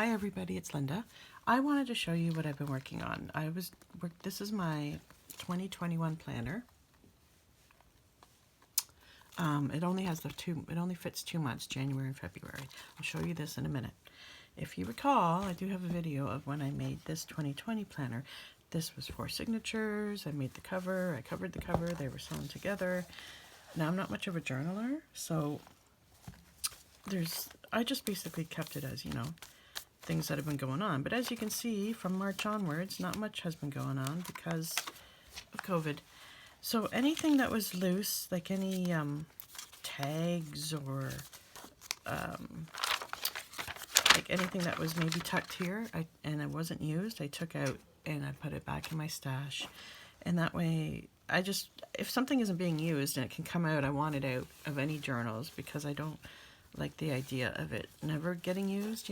Hi everybody, it's Linda. I wanted to show you what I've been working on. This is my 2021 planner. It only fits 2 months, January and February. I'll show you this in a minute. If you recall, I do have a video of when I made this 2020 planner. This was 4 signatures. I made the cover, I covered the cover, they were sewn together. Now I'm not much of a journaler, so I just basically kept it as, things that have been going on. But as you can see, from March onwards, not much has been going on because of COVID. So anything that was loose, like any tags or like anything that was maybe tucked here and it wasn't used, I took out and I put it back in my stash. And that way, if something isn't being used and it can come out, I want it out of any journals because I don't like the idea of it never getting used,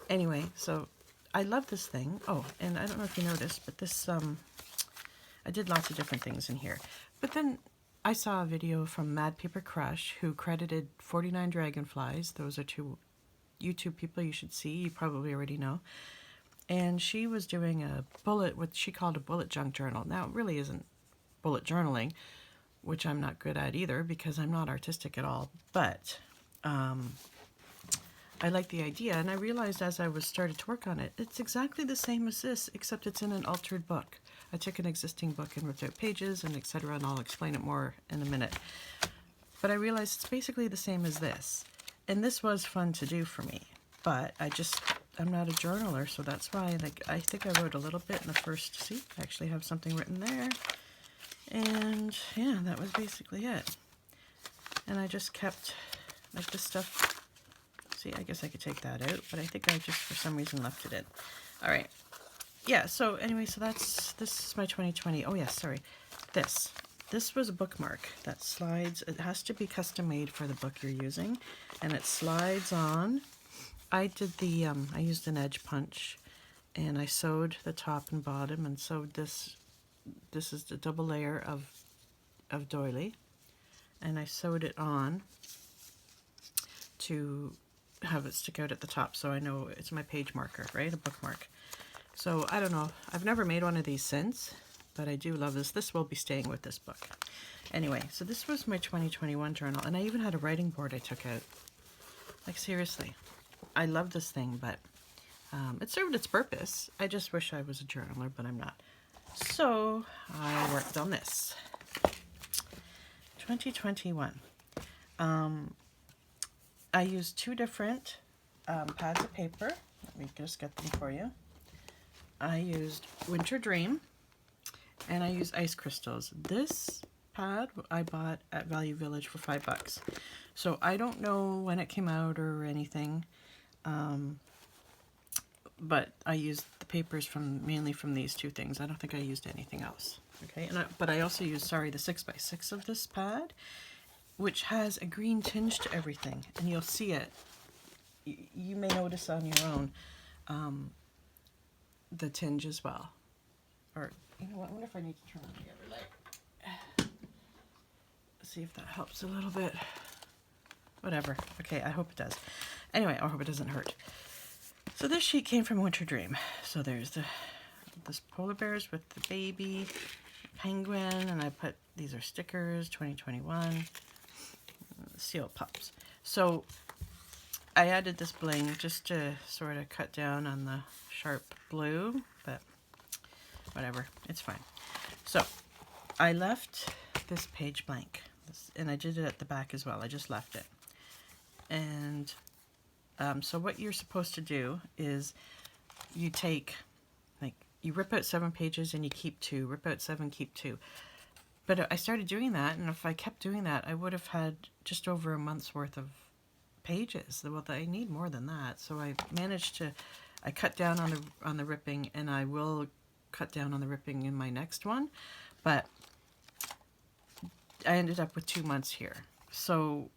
Anyway, so I love this thing. Oh, and I don't know if you noticed, but this, I did lots of different things in here. But then I saw a video from Mad Paper Crush who credited 49 Dragonflies. Those are 2 YouTube people you should see. You probably already know. And she was doing what she called a bullet junk journal. Now, it really isn't bullet journaling, which I'm not good at either because I'm not artistic at all. But I like the idea, and I realized as I started to work on it, it's exactly the same as this, except it's in an altered book. I took an existing book and ripped out pages and etc., and I'll explain it more in a minute. But I realized it's basically the same as this. And this was fun to do for me, but I'm not a journaler, so that's why, I think I wrote a little bit in the first, see, I actually have something written there. And yeah, that was basically it. And I just kept, this stuff. See, I guess I could take that out, but I think I just, for some reason, left it in. All right. Yeah, so anyway, this is my 2020. Oh, yes, sorry. This was a bookmark that slides. It has to be custom made for the book you're using, and it slides on. I did I used an edge punch, and I sewed the top and bottom, and sewed this. This is the double layer of doily, and I sewed it on to have it stick out at the top so I know it's my page marker, right? A bookmark. So I don't know. I've never made one of these since, but I do love this. This will be staying with this book. Anyway, so this was my 2021 journal, and I even had a writing board I took out. Like, seriously. I love this thing, but it served its purpose. I just wish I was a journaler, but I'm not. So I worked on this. 2021. I used 2 different pads of paper. Let me just get them for you. I used Winter Dream, and I used Ice Crystals. This pad I bought at Value Village for $5. So I don't know when it came out or anything, but I used the papers mainly from these 2 things. I don't think I used anything else. Okay, but I also used, the 6x6 of this pad, which has a green tinge to everything, and you'll see it. You may notice on your own the tinge as well. Or, you know what, I wonder if I need to turn on the other light. See if that helps a little bit. Whatever. Okay, I hope it does. Anyway, I hope it doesn't hurt. So this sheet came from Winter Dream. So there's this polar bears with the baby, penguin, and I put, these are stickers, 2021. Seal pups. So I added this bling just to sort of cut down on the sharp blue, but whatever, it's fine. So I left this page blank, and I did it at the back as well. I just left it. And so what you're supposed to do is you take, you rip out 7 pages and you keep 2, rip out 7, keep 2. But I started doing that, and if I kept doing that, I would have had just over a month's worth of pages. Well, I need more than that. So I cut down on the ripping, and I will cut down on the ripping in my next one. But I ended up with 2 months here. So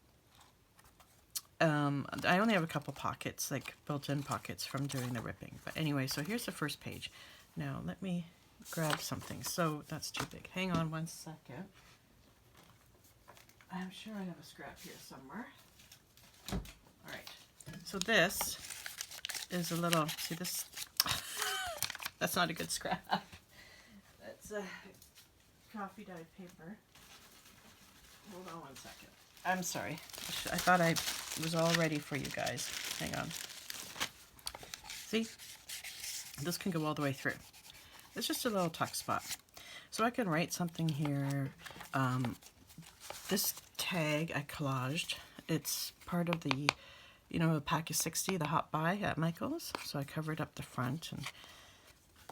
I only have a couple pockets, like built-in pockets from doing the ripping. But anyway, so here's the first page. Now let me grab something. So that's too big. Hang on 1 second. I'm sure I have a scrap here somewhere. All right. So this is a little, see this, that's not a good scrap. That's a coffee dyed paper. Hold on one second. I'm sorry. I thought I was all ready for you guys. Hang on. See? This can go all the way through. It's just a little tuck spot. So I can write something here. This tag I collaged. It's part of the, you know, a pack of 60, the Hot Buy at Michael's. So I covered up the front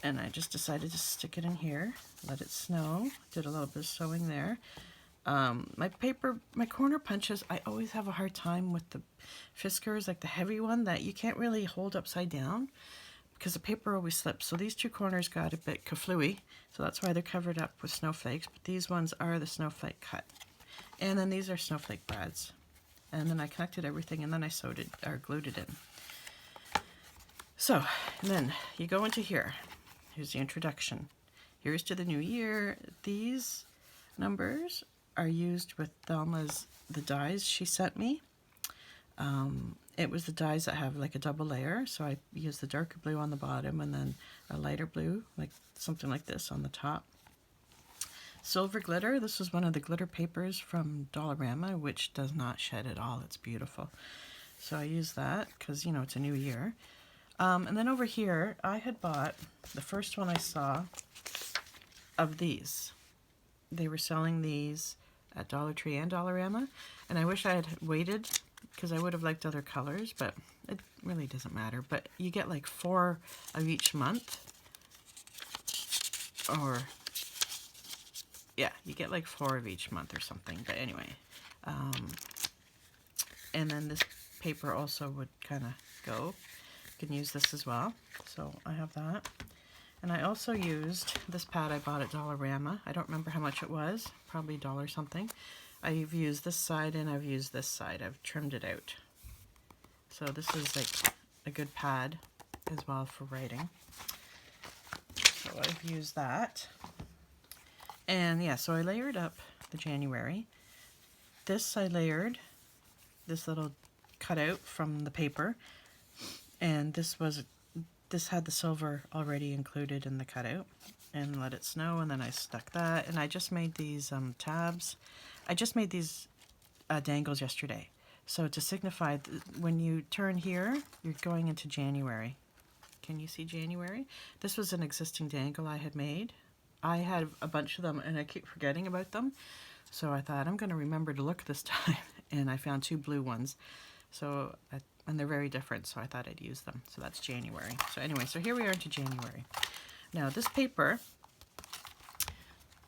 and I just decided to stick it in here, let it snow. Did a little bit of sewing there. My paper, my corner punches, I always have a hard time with the Fiskars, like the heavy one that you can't really hold upside down because the paper always slips. So these two corners got a bit kaflooey, so that's why they're covered up with snowflakes. But these ones are the snowflake cut. And then these are snowflake brads. And then I connected everything and then I sewed it, or glued it in. So, and then you go into here. Here's the introduction. Here's to the new year. These numbers are used with Thelma's, the dies she sent me. It was the dies that have like a double layer, so I used the darker blue on the bottom and then a lighter blue, like something like this on the top. Silver glitter, this was one of the glitter papers from Dollarama, which does not shed at all. It's beautiful. So I used that because, you know, it's a new year. And then over here, I had bought the first one I saw of these. They were selling these at Dollar Tree and Dollarama, and I wish I had waited because I would have liked other colors, but it really doesn't matter. But you get like 4 of each month, or yeah, you get like 4 of each month or something. But anyway, and then this paper also would kind of go. You can use this as well. So I have that. And I also used this pad I bought at Dollarama. I don't remember how much it was, probably $1 something. I've used this side and I've used this side. I've trimmed it out. So this is like a good pad as well for writing. So I've used that. And yeah, so I layered up the January. This I layered, this little cutout from the paper. And this had the silver already included in the cutout, and let it snow, and then I stuck that, and I just made these tabs. I just made these dangles yesterday. So to signify, when you turn here, you're going into January. Can you see January? This was an existing dangle I had made. I had a bunch of them, and I keep forgetting about them. So I thought, I'm going to remember to look this time, and I found 2 blue ones. So and they're very different, so I thought I'd use them. So that's January. So anyway, so here we are into January. Now this paper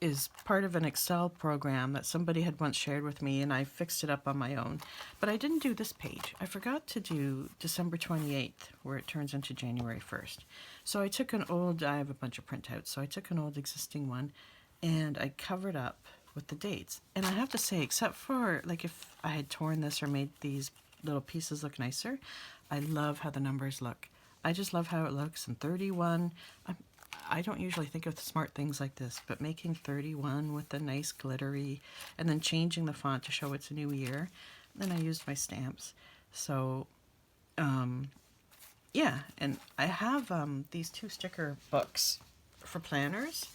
is part of an Excel program that somebody had once shared with me, and I fixed it up on my own. But I didn't do this page. I forgot to do December 28th, where it turns into January 1st. So I took an old, I have a bunch of printouts, so I took an old existing one, and I covered up with the dates. And I have to say, except for, like, if I had torn this or made these little pieces look nicer, I love how the numbers look. I just love how it looks. And 31, I don't usually think of smart things like this, but making 31 with the nice glittery, and then changing the font to show it's a new year. Then I used my stamps. So yeah, and I have these 2 sticker books for planners.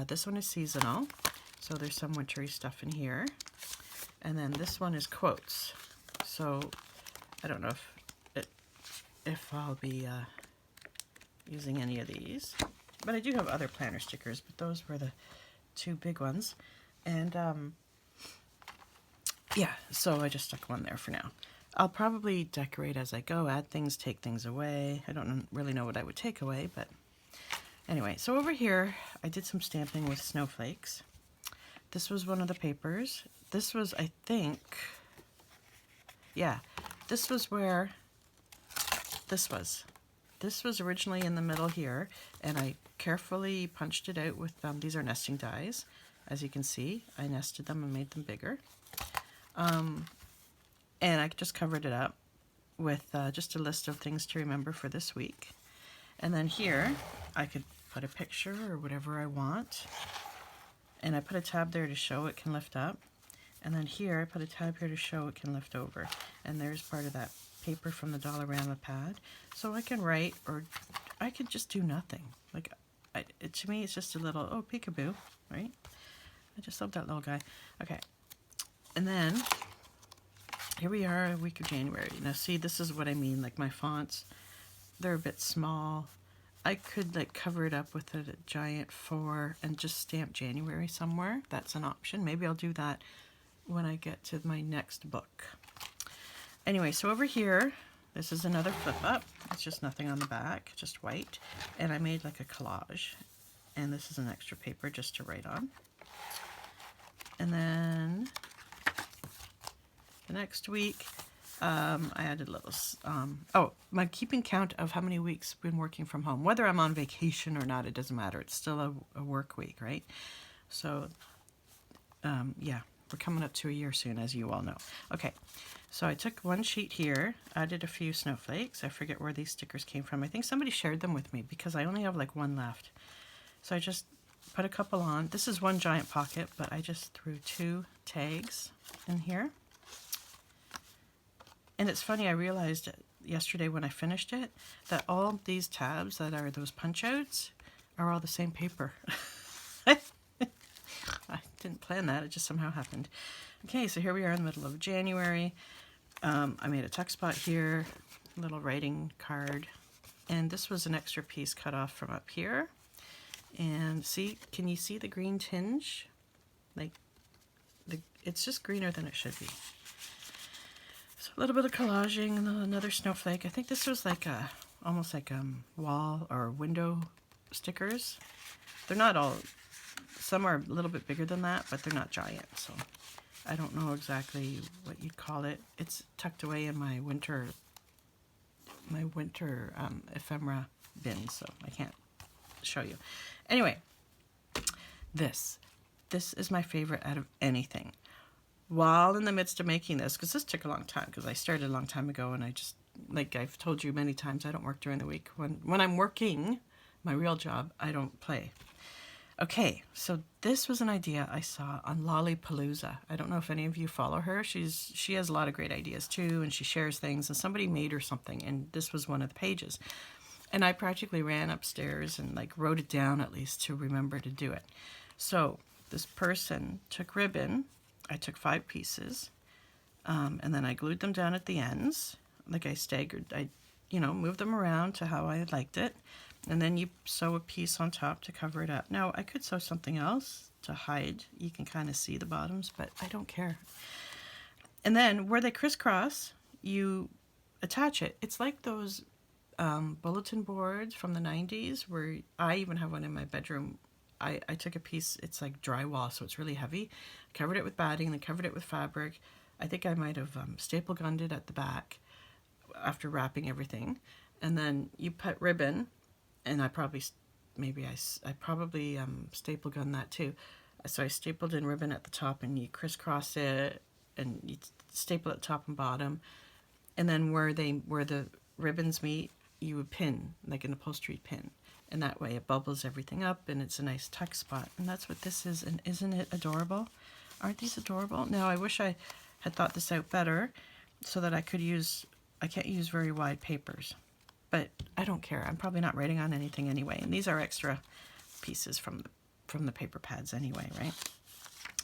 This one is seasonal, so there's some wintry stuff in here. And then this one is quotes. So I don't know if I'll be using any of these, but I do have other planner stickers, but those were the 2 big ones. And yeah, so I just stuck one there for now. I'll probably decorate as I go, add things, take things away. I don't really know what I would take away, but anyway. So over here, I did some stamping with snowflakes. This was one of the papers. This was, I think, yeah, this was where this was. This was originally in the middle here, and I carefully punched it out with, these are nesting dies. As you can see, I nested them and made them bigger. And I just covered it up with just a list of things to remember for this week. And then here, I could put a picture or whatever I want. And I put a tab there to show it can lift up. And then here, I put a tab here to show it can lift over. And there's part of that paper from the Dollarama pad. So I can write, or I could just do nothing. Like, to me, it's just a little, oh, peekaboo, right? I just love that little guy. Okay. And then, here we are, a week of January. Now, see, this is what I mean. Like, my fonts, they're a bit small. I could, like, cover it up with a giant 4 and just stamp January somewhere. That's an option. Maybe I'll do that when I get to my next book. Anyway, so over here, this is another flip up. It's just nothing on the back, just white. And I made like a collage. And this is an extra paper just to write on. And then the next week, I added a little, oh, my keeping count of how many weeks I've been working from home. Whether I'm on vacation or not, it doesn't matter. It's still a work week, right? So, yeah, we're coming up to a year soon, as you all know. Okay, so I took one sheet here, added a few snowflakes. I forget where these stickers came from. I think somebody shared them with me because I only have like one left. So I just put a couple on. This is one giant pocket, but I just threw 2 tags in here. And it's funny, I realized yesterday when I finished it that all these tabs that are those punch outs are all the same paper. I didn't plan that, it just somehow happened. Okay, so here we are in the middle of January. I made a tuck spot here, a little writing card, and this was an extra piece cut off from up here. And see, can you see the green tinge? Like, it's just greener than it should be. So a little bit of collaging and another snowflake. I think this was like almost like wall or window stickers. They're not all, some are a little bit bigger than that, but they're not giant. So I don't know exactly what you'd call it. It's tucked away in my winter ephemera bin, so I can't show you. Anyway, this is my favorite out of anything. While in the midst of making this, because this took a long time, because I started a long time ago, and I just, like I've told you many times, I don't work during the week. When I'm working my real job, I don't play. Okay, so this was an idea I saw on Lollipalooza. I don't know if any of you follow her. She has a lot of great ideas too, and she shares things, and somebody made her something, and this was one of the pages. And I practically ran upstairs and like wrote it down at least to remember to do it. So this person took ribbon. I took 5 pieces, and then I glued them down at the ends. Like I staggered, moved them around to how I liked it. And then you sew a piece on top to cover it up. Now, I could sew something else to hide. You can kind of see the bottoms, but I don't care. And then where they crisscross, you attach it. It's like those bulletin boards from the 90s, where I even have one in my bedroom. I took a piece, it's like drywall, so it's really heavy. Covered it with batting, then covered it with fabric. I think I might have staple gunned it at the back after wrapping everything. And then you put ribbon, and I probably staple gunned that too. So I stapled in ribbon at the top, and you crisscross it, and you staple it top and bottom. And then where the ribbons meet, you would pin, like an upholstery pin. And that way it bubbles everything up, and it's a nice tuck spot. And that's what this is, and isn't it adorable? Aren't these adorable? Now, I wish I had thought this out better so that I can't use very wide papers. But I don't care. I'm probably not writing on anything anyway. And these are extra pieces from the paper pads anyway, right?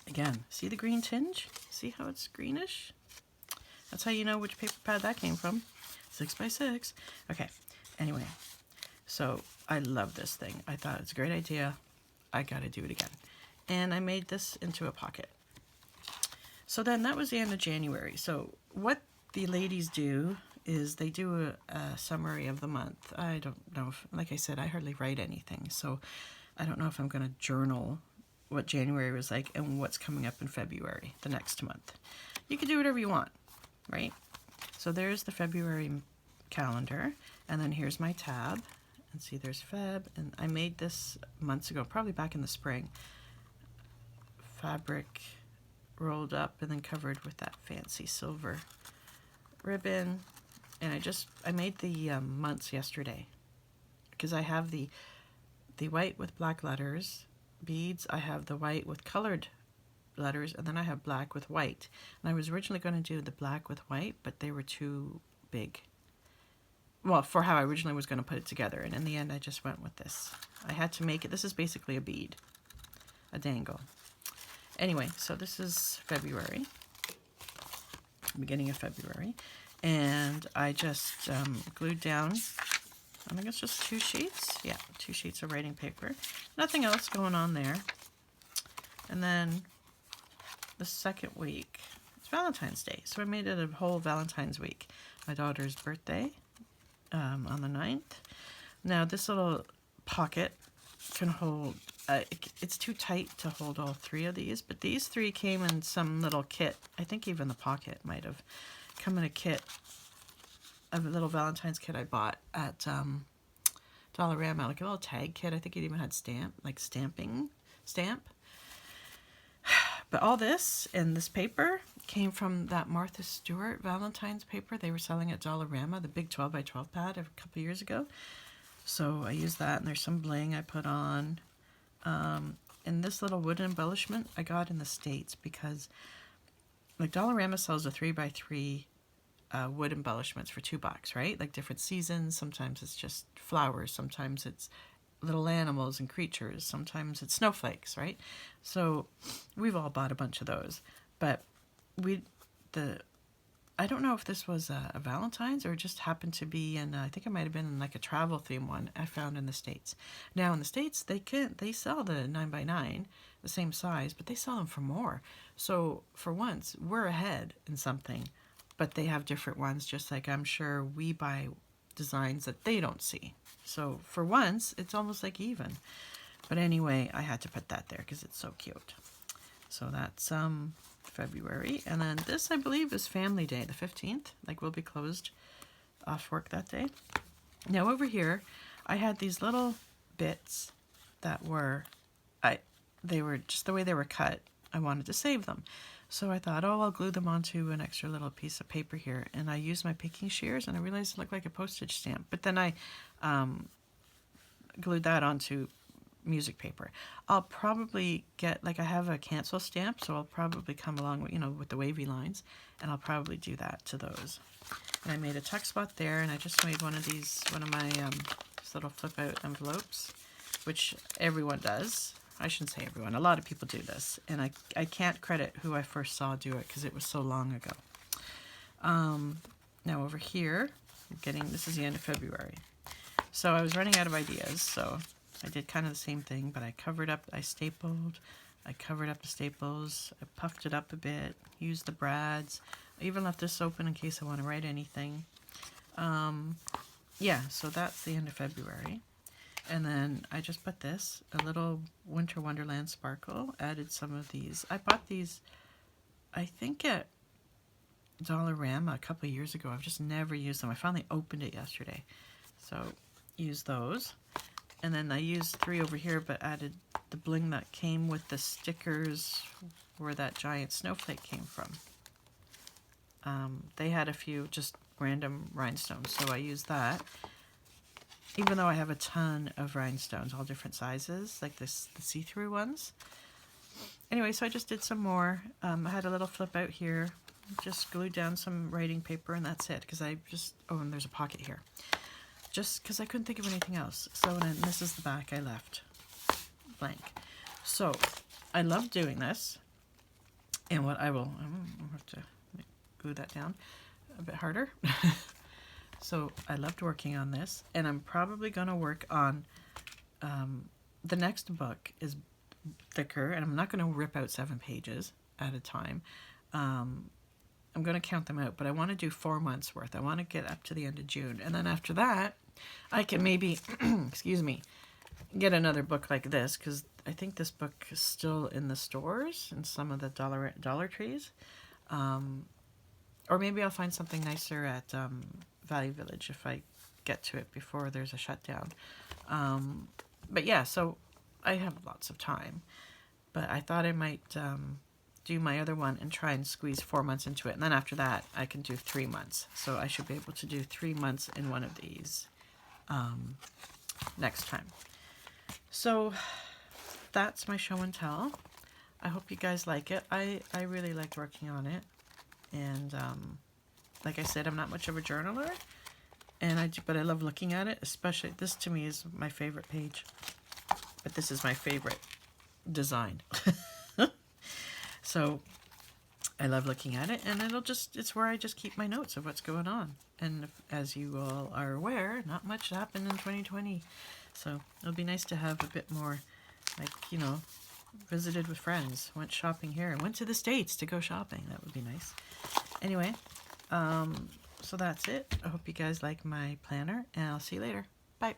Again, see the green tinge? See how it's greenish? That's how you know which paper pad that came from. 6x6. Okay, anyway. So I love this thing. I thought it's a great idea. I gotta do it again. And I made this into a pocket. So then that was the end of January. So what the ladies do is they do a summary of the month. I don't know if, like I said, I hardly write anything. So I don't know if I'm gonna journal what January was like and what's coming up in February, the next month. You can do whatever you want, right? So there's the February calendar, and then here's my tab. And see, there's Feb, and I made this months ago, probably back in the spring. Fabric rolled up and then covered with that fancy silver ribbon. And I made the months yesterday, because I have the white with black letters, beads. I have the white with colored letters, and then I have black with white. And I was originally going to do the black with white, but they were too big. Well, for how I originally was going to put it together. And in the end, I just went with this. I had to make it. This is basically a bead, a dangle. Anyway, so this is February, beginning of February. And I just glued down, I think it's just 2 sheets. Yeah, 2 sheets of writing paper. Nothing else going on there. And then the second week, it's Valentine's Day. So I made it a whole Valentine's week. My daughter's birthday. On the 9th. Now this little pocket can hold, it's too tight to hold all 3 of these, but these 3 came in some little kit. I think even the pocket might have come in a kit, a little Valentine's kit I bought at Dollarama, like a little tag kit. I think it even had stamp. But all this and this paper came from that Martha Stewart Valentine's paper they were selling at Dollarama, the big 12 by 12 pad a couple years ago. So I used that, and there's some bling I put on. And this little wood embellishment I got in the States because like Dollarama sells a 3 by 3 wood embellishments for $2, right? Like different seasons. Sometimes it's just flowers. Sometimes it's little animals and creatures. Sometimes it's snowflakes, right? So we've all bought a bunch of those. But I don't know if this was a Valentine's or it just happened to be in, I think it might have been in like a travel theme one I found in the States. Now in the States, they sell the 9 by 9, the same size, but they sell them for more. So for once, we're ahead in something, but they have different ones, just like I'm sure we buy designs that they don't see. So for once, it's almost like even. But anyway, I had to put that there because it's so cute. So that's February. And then this, I believe, is Family Day, the 15th. Like, we'll be closed off work that day. Now over here, I had these little bits that were, they were just the way they were cut. I wanted to save them. So I thought, oh, I'll glue them onto an extra little piece of paper here. And I used my picking shears, and I realized it looked like a postage stamp. But then I glued that onto music paper. I'll probably get, like I have a cancel stamp, so I'll probably come along with, with the wavy lines, and I'll probably do that to those. And I made a tuck spot there, and I just made one of my these little flip out envelopes, which everyone does. I shouldn't say everyone. A lot of people do this, and I can't credit who I first saw do it because it was so long ago. Now over here, this is the end of February. So I was running out of ideas, so I did kind of the same thing, but I covered up, I covered up the staples, I puffed it up a bit, used the brads. I even left this open in case I want to write anything. Yeah, so that's the end of February. And then I just put this, a little Winter Wonderland sparkle, added some of these. I bought these, I think at Dollarama a couple of years ago. I've just never used them. I finally opened it yesterday. So use those. And then I used 3 over here, but added the bling that came with the stickers where that giant snowflake came from. They had a few just random rhinestones, so I used that. Even though I have a ton of rhinestones, all different sizes, like the see-through ones. Anyway, so I just did some more. I had a little flip out here. Just glued down some writing paper, and that's it. Because and there's a pocket here. Just because I couldn't think of anything else. So then this is the back I left blank. So I love doing this. And what I'll have to glue that down a bit harder. So I loved working on this, and I'm probably going to work on, the next book is thicker, and I'm not going to rip out 7 pages at a time. I'm going to count them out, but I want to do 4 months worth. I want to get up to the end of June, and then after that, I can maybe, excuse me, get another book like this, because I think this book is still in the stores, in some of the Dollar Trees. Or maybe I'll find something nicer at Value Village if I get to it before there's a shutdown. But yeah, so I have lots of time. But I thought I might do my other one and try and squeeze 4 months into it. And then after that, I can do 3 months. So I should be able to do 3 months in one of these next time. So that's my show and tell. I hope you guys like it. I really like working on it. And like I said, I'm not much of a journaler, but I love looking at it. Especially this, to me, is my favorite page. But this is my favorite design. So I love looking at it, and it's where I just keep my notes of what's going on. And as you all are aware, not much happened in 2020. So it'll be nice to have a bit more, like, you know, visited with friends, went shopping here, and went to the States to go shopping. That would be nice. Anyway, so that's it. I hope you guys like my planner, and I'll see you later. Bye.